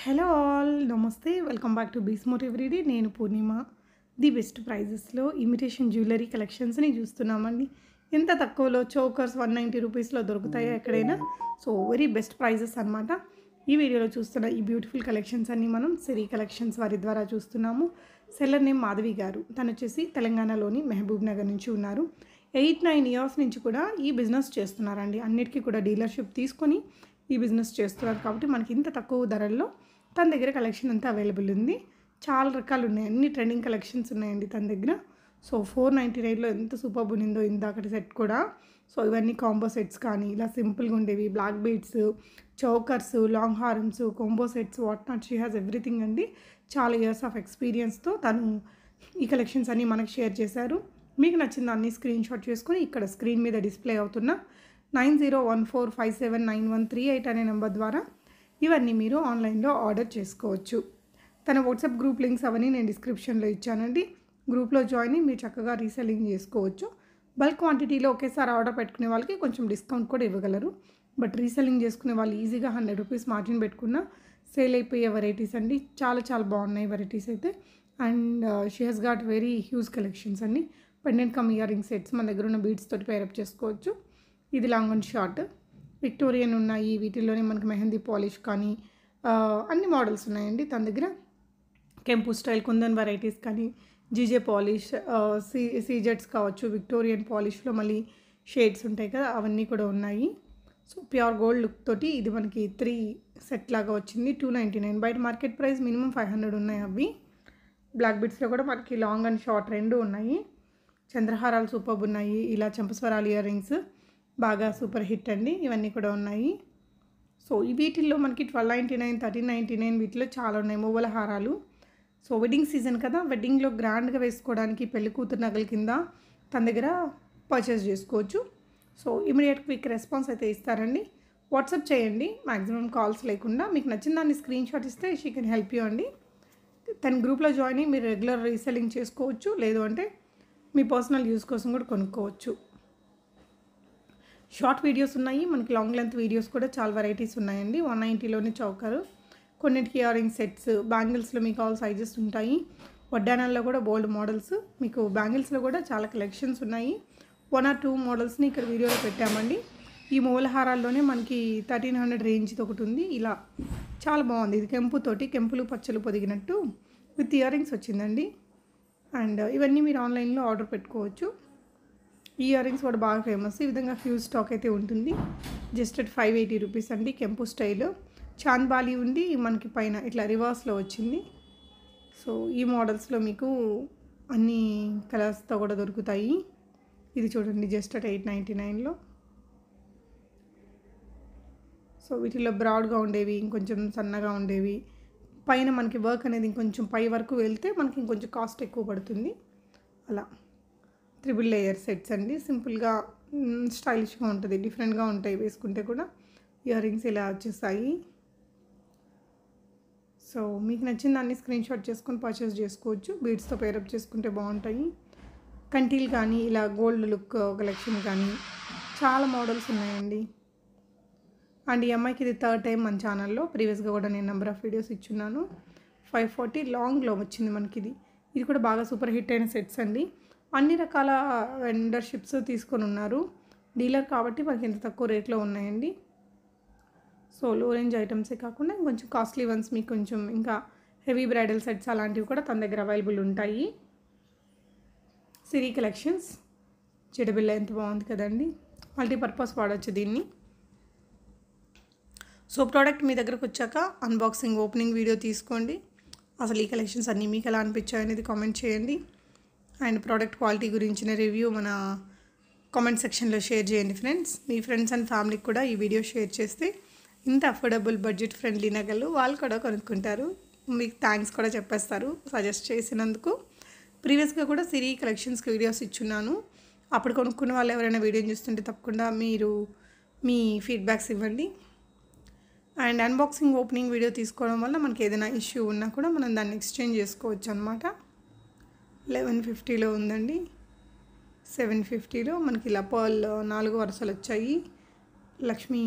Hello all నమస్తే welcome back to బీస్మోట్ everyday. నేను పూర్ణిమ. The best ప్రైజెస్లో ఇమిటేషన్ జ్యువెలరీ కలెక్షన్స్ని చూస్తున్నామండి. ఎంత తక్కువలో చోకర్స్ 190 రూపీస్లో దొరుకుతాయో ఎక్కడైనా. సో వెరీ బెస్ట్ ప్రైజెస్ అనమాట. ఈ వీడియోలో చూస్తున్న ఈ బ్యూటిఫుల్ కలెక్షన్స్ అన్నీ మనం సిరి కలెక్షన్స్ వారి ద్వారా చూస్తున్నాము. సెల్లర్ నేమ్ మాధవి గారు. తను వచ్చేసి తెలంగాణలోని మహబూబ్ నగర్ నుంచి ఉన్నారు. 8-9 ఇయర్స్ నుంచి కూడా ఈ బిజినెస్ చేస్తున్నారండి. అన్నిటికీ కూడా డీలర్షిప్ తీసుకొని ఈ బిజినెస్ చేస్తున్నారు కాబట్టి మనకి ఇంత తక్కువ ధరల్లో తన దగ్గర కలెక్షన్ అంతా అవైలబుల్ ఉంది. చాలా రకాలు ఉన్నాయి, అన్ని ట్రెండింగ్ కలెక్షన్స్ ఉన్నాయండి తన దగ్గర. సో 499లో ఎంత సూపర్బ్ ఉన్నిందో ఇందాకటి సెట్ కూడా. సో ఇవన్నీ కాంబో సెట్స్ కానీ ఇలా సింపుల్గా ఉండేవి, బ్లాక్ బీడ్స్, చౌకర్స్, లాంగ్ హారమ్స్, combo sets, what not, she has everything అండి. చాలా ఇయర్స్ ఆఫ్ ఎక్స్పీరియన్స్తో తను ఈ కలెక్షన్స్ అన్నీ మనకు షేర్ చేశారు. మీకు నచ్చిన అన్ని స్క్రీన్ షాట్ చేసుకొని ఇక్కడ స్క్రీన్ మీద డిస్ప్లే అవుతున్న 9014579138 అనే నెంబర్ ద్వారా ఇవన్నీ మీరు ఆన్లైన్లో ఆర్డర్ చేసుకోవచ్చు. తన వాట్సాప్ గ్రూప్ లింక్స్ అవన్నీ నేను డిస్క్రిప్షన్లో ఇచ్చానండి. గ్రూప్లో జాయిన్ అయ్యి మీరు చక్కగా రీసెల్లింగ్ చేసుకోవచ్చు. బల్క్ క్వాంటిటీలో ఒకేసారి ఆర్డర్ పెట్టుకునే వాళ్ళకి కొంచెం డిస్కౌంట్ కూడా ఇవ్వగలరు. బట్ రీసెల్లింగ్ చేసుకునే వాళ్ళు ఈజీగా 100 రూపీస్ మార్జిన్ పెట్టుకున్న సేల్ అయిపోయే వెరైటీస్ అండి. చాలా చాలా బాగున్నాయి వెరైటీస్ అయితే. And she has got very huge collections అండి. Pendant cum earring sets మన దగ్గర ఉన్న బీడ్స్ తోటి పేరప్ చేసుకోవచ్చు. ఇది లాంగ్ అండ్ షార్ట్ విక్టోరియన్ ఉన్నాయి. వీటిల్లోనే మనకి మెహందీ పాలిష్ కానీ అన్ని మోడల్స్ ఉన్నాయండి తన దగ్గర. కెంపు స్టైల్ కుందన్ వెరైటీస్ కానీ, జీజే పాలిష్, సీజెట్స్ కావచ్చు, విక్టోరియన్ పాలిష్లో మళ్ళీ షేడ్స్ ఉంటాయి కదా, అవన్నీ కూడా ఉన్నాయి. సో ప్యూర్ గోల్డ్ లుక్ తోటి ఇది మనకి 3 సెట్ లాగా వచ్చింది. 299. బయట మార్కెట్ ప్రైస్ మినిమం 500 ఉన్నాయి అవి. బ్లాక్ బిట్స్లో కూడా మనకి లాంగ్ అండ్ షార్ట్ రెండు ఉన్నాయి. చంద్రహారాలు సూపర్బ్ ఉన్నాయి. ఇలా చంపస్వరాలు ఇయర్ రింగ్స్ బాగా సూపర్ హిట్ అండి. ఇవన్నీ కూడా ఉన్నాయి. సో ఈ వీటిల్లో మనకి 1299, 1399 వీటిలో చాలా ఉన్నాయి. మువ్వల హారాలు. సో వెడ్డింగ్ సీజన్ కదా, వెడ్డింగ్లో గ్రాండ్గా వేసుకోవడానికి పెళ్లి కూతురు నగల కింద తన దగ్గర పర్చేస్ చేసుకోవచ్చు. సో ఇమీడియట్ క్విక్ రెస్పాన్స్ అయితే ఇస్తారండి. వాట్సాప్ చేయండి, మ్యాక్సిమం కాల్స్ లేకుండా. మీకు నచ్చిన దాన్ని స్క్రీన్ షాట్ ఇస్తే షీ కెన్ హెల్ప్ యూ అండి. తన గ్రూప్లో జాయిన్ అయ్యి మీరు రెగ్యులర్ రీసెల్లింగ్ చేసుకోవచ్చు, లేదు అంటే మీ పర్సనల్ యూస్ కోసం కూడా కొనుక్కోవచ్చు. షార్ట్ వీడియోస్ ఉన్నాయి, మనకి లాంగ్ లెంత్ వీడియోస్ కూడా చాలా వెరైటీస్ ఉన్నాయండి. 190లోనే చౌకరు, కొన్నిటికి ఇయర్ రింగ్ సెట్స్, బ్యాంగిల్స్లో మీకు ఆల్ సైజెస్ ఉంటాయి. వడ్డానాల్లో కూడా బోల్డ్ మోడల్స్, మీకు బ్యాంగిల్స్లో కూడా చాలా కలెక్షన్స్ ఉన్నాయి. 1 or 2 మోడల్స్ని ఇక్కడ వీడియోలో పెట్టామండి. ఈ మూల హారాల్లోనే మనకి 1300 రేంజ్ది ఒకటి ఉంది. ఇలా చాలా బాగుంది. ఇది కెంపుతోటి, కెంపులు పచ్చలు పొదిగినట్టు విత్ ఇయర్ రింగ్స్ వచ్చిందండి. అండ్ ఇవన్నీ మీరు ఆన్లైన్లో ఆర్డర్ పెట్టుకోవచ్చు. ఈ ఇయర్ రింగ్స్ కూడా బాగా ఫేమస్. ఈ విధంగా హ్యూజ్ స్టాక్ అయితే ఉంటుంది. జస్ట్ అట్ 580 రూపీస్ అండి. కెంపు స్టైల్ చాంద్బాలి ఉంది మనకి, పైన ఇట్లా రివర్స్లో వచ్చింది. సో ఈ మోడల్స్లో మీకు అన్ని కలర్స్తో కూడా దొరుకుతాయి. ఇది చూడండి జస్ట్ అట్ 899లో. సో వీటిలో బ్రాడ్గా ఉండేవి, ఇంకొంచెం సన్నగా ఉండేవి, పైన మనకి వర్క్ అనేది ఇంకొంచెం పై వరకు వెళ్తే మనకి ఇంకొంచెం కాస్ట్ ఎక్కువ పడుతుంది. అలా 3 లేయర్ సెట్స్ అండి. సింపుల్గా స్టైలిష్గా ఉంటుంది, డిఫరెంట్గా ఉంటాయి వేసుకుంటే కూడా. ఇయర్ రింగ్స్ ఇలా వచ్చేస్తాయి. సో మీకు నచ్చిన దాన్ని స్క్రీన్ షాట్ చేసుకొని పర్చేస్ చేసుకోవచ్చు. బీడ్స్తో పేరప్ చేసుకుంటే బాగుంటాయి. కంటీలు కానీ ఇలా గోల్డ్ లుక్ కలెక్షన్ కానీ చాలా మోడల్స్ ఉన్నాయండి. అండ్ ఈ అమ్మాయికి ఇది 3rd టైం మన ఛానల్లో. ప్రీవియస్గా కూడా నేను నెంబర్ ఆఫ్ వీడియోస్ ఇచ్చున్నాను. 540 లాంగ్లో వచ్చింది మనకి ఇది. ఇది కూడా బాగా సూపర్ హిట్ అయిన సెట్స్ అండి. అన్ని రకాల వెండర్షిప్స్ తీసుకొని ఉన్నారు. డీలర్ కాబట్టి మనకి ఇంత తక్కువ రేట్లో ఉన్నాయండి. సో లో రేంజ్ ఐటమ్సే కాకుండా ఇంకొంచెం కాస్ట్లీ వన్స్, మీకు కొంచెం ఇంకా హెవీ బ్రైడల్ సెట్స్ అలాంటివి కూడా తన దగ్గర అవైలబుల్ ఉంటాయి. సిరి కలెక్షన్స్. చెడబిల్ల ఎంత బాగుంది కదండి. మల్టీపర్పస్ వాడచ్చు దీన్ని. సో ప్రోడక్ట్ మీ దగ్గరకు వచ్చాక అన్బాక్సింగ్, ఓపెనింగ్ వీడియో తీసుకోండి. అసలు ఈ కలెక్షన్స్ అన్నీ మీకు ఎలా అనిపించాయి అనేది కామెంట్ చేయండి. అండ్ ప్రోడక్ట్ క్వాలిటీ గురించిన రివ్యూ మన కామెంట్ సెక్షన్లో షేర్ చేయండి ఫ్రెండ్స్. మీ ఫ్రెండ్స్ అండ్ ఫ్యామిలీకి కూడా ఈ వీడియో షేర్ చేస్తే ఇంత అఫోర్డబుల్ బడ్జెట్ ఫ్రెండ్లీ నగలు వాళ్ళు కూడా కొనుక్కుంటారు. మీకు థ్యాంక్స్ కూడా చెప్పేస్తారు సజెస్ట్ చేసినందుకు. ప్రీవియస్గా కూడా సిరి కలెక్షన్స్కి వీడియోస్ ఇచ్చున్నాను. అప్పుడు కొనుక్కున్న వాళ్ళు ఎవరైనా వీడియోని చూస్తుంటే తప్పకుండా మీరు మీ ఫీడ్బ్యాక్స్ ఇవ్వండి. అండ్ అన్బాక్సింగ్, ఓపెనింగ్ వీడియో తీసుకోవడం వల్ల మనకి ఏదైనా ఇష్యూ ఉన్నా కూడా మనం దాన్ని ఎక్స్చేంజ్ చేసుకోవచ్చు అనమాట. 1150లో ఉందండి. 750లో మనకి ఇలా పర్ల్ 4 వరుసలు వచ్చాయి. లక్ష్మీ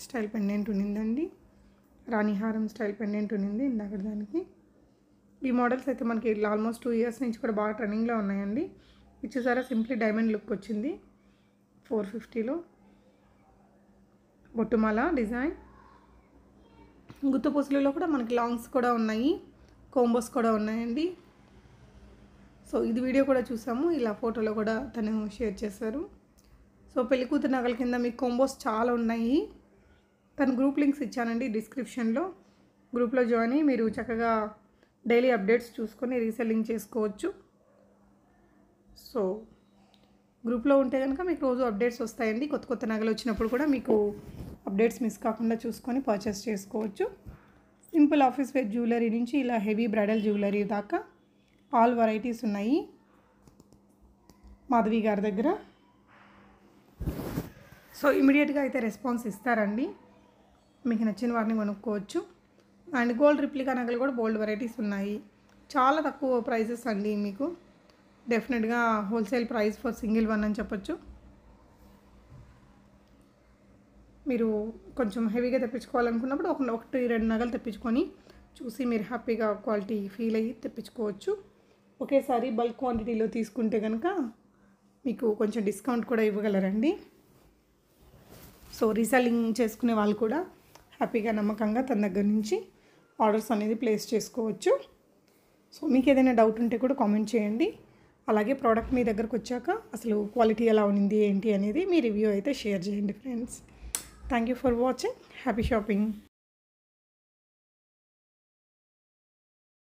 స్టైల్ పెండెంట్ ఉండిందండి. రాణిహారం స్టైల్ పెండెంట్ ఉన్నింది ఇందాక దానికి. ఈ మోడల్స్ అయితే మనకి ఆల్మోస్ట్ 2 ఇయర్స్ నుంచి కూడా బాగా ట్రెండింగ్లో ఉన్నాయండి. ఇది చూసారా సింప్లీ డైమండ్ లుక్ వచ్చింది 450లో. బొట్టుమాల డిజైన్, గుత్తపూసలలో కూడా మనకి లాంగ్స్ కూడా ఉన్నాయి, కోంబోస్ కూడా ఉన్నాయండి. సో ఇది వీడియో కూడా చూసాము, ఇలా ఫోటోలో కూడా తను షేర్ చేశారు. సో పెళ్ళికూతురు నగల కింద మీకు కోంబోస్ చాలా ఉన్నాయి. తను గ్రూప్ లింక్స్ ఇచ్చానండి డిస్క్రిప్షన్లో. గ్రూప్లో జాయిన్ అయ్యి మీరు చక్కగా డైలీ అప్డేట్స్ చూసుకొని రీసెల్లింగ్ చేసుకోవచ్చు. సో గ్రూప్లో ఉంటే కనుక మీకు రోజు అప్డేట్స్ వస్తాయండి. కొత్త కొత్త నగలు వచ్చినప్పుడు కూడా మీకు అప్డేట్స్ మిస్ కాకుండా చూసుకొని పర్చేస్ చేసుకోవచ్చు. సింపుల్ ఆఫీస్ వేర్ జ్యువెలరీ నుంచి ఇలా హెవీ బ్రైడల్ జ్యువెలరీ దాకా ఆల్ వెరైటీస్ ఉన్నాయి మాధవి గారి దగ్గర. సో ఇమీడియట్గా అయితే రెస్పాన్స్ ఇస్తారండి, మీకు నచ్చిన వారిని కొనుక్కోవచ్చు. అండ్ గోల్డ్ రిప్లికా నగలు కూడా బోల్డ్ వెరైటీస్ ఉన్నాయి. చాలా తక్కువ ప్రైజెస్ అండి, మీకు డెఫినెట్గా wholesale price for single one అని చెప్పొచ్చు. మీరు కొంచెం హెవీగా తెప్పించుకోవాలనుకున్నప్పుడు 1-2 నగలు తెప్పించుకొని చూసి మీరు హ్యాపీగా క్వాలిటీ ఫీల్ అయ్యి తెప్పించుకోవచ్చు. ఒకేసారి బల్క్ క్వాంటిటీలో తీసుకుంటే కనుక మీకు కొంచెం డిస్కౌంట్ కూడా ఇవ్వగలరండి. సో రీసెల్లింగ్ చేసుకునే వాళ్ళు కూడా హ్యాపీగా నమ్మకంగా తన దగ్గర నుంచి ఆర్డర్స్ అనేది ప్లేస్ చేసుకోవచ్చు. సో మీకు ఏదైనా డౌట్ ఉంటే కూడా కామెంట్ చేయండి. అలాగే ప్రోడక్ట్ మీ దగ్గరకు వచ్చాక అసలు క్వాలిటీ ఎలా ఉంది ఏంటి అనేది మీ రివ్యూ అయితే షేర్ చేయండి friends. Thank you for watching. Happy shopping.